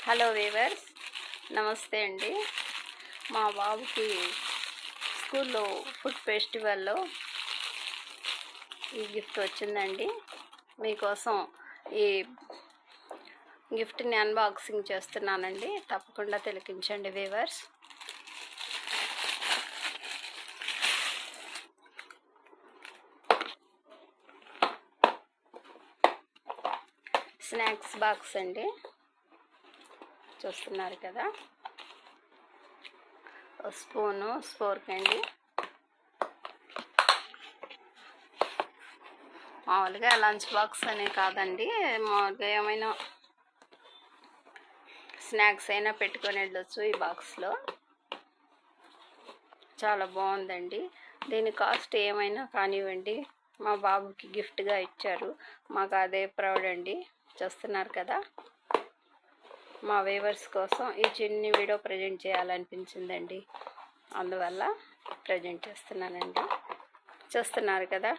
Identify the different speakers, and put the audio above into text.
Speaker 1: Hello weavers, నమస్తే అండి. మా బాబుకి స్కూల్లో ఫుడ్ ఫెస్టివల్లో ఈ గిఫ్ట్ వచ్చిందండి. మీకోసం ఈ గిఫ్ట్ని అన్బాక్సింగ్ చేస్తున్నానండి. తప్పకుండా తిలకించండి వీవర్స్. స్నాక్స్ బాక్స్ అండి, చూస్తున్నారు కదా. స్పూను, స్పోర్క్ అండి. మామూలుగా లంచ్ బాక్స్ అనే కాదండి, మామూలుగా ఏమైనా స్నాక్స్ అయినా పెట్టుకొని వెళ్ళొచ్చు ఈ బాక్స్లో. చాలా బాగుందండి. దీని కాస్ట్ ఏమైనా కానివ్వండి, మా బాబుకి గిఫ్ట్గా ఇచ్చారు, మాకు అదే ప్రౌడ్ అండి. చూస్తున్నారు కదా. మా వ్యూవర్స్ కోసం ఈ చిన్ని వీడియో ప్రజెంట్ చేయాలనిపించిందండి, అందువల్ల ప్రజెంట్ చేస్తున్నానండి. చూస్తున్నారు కదా.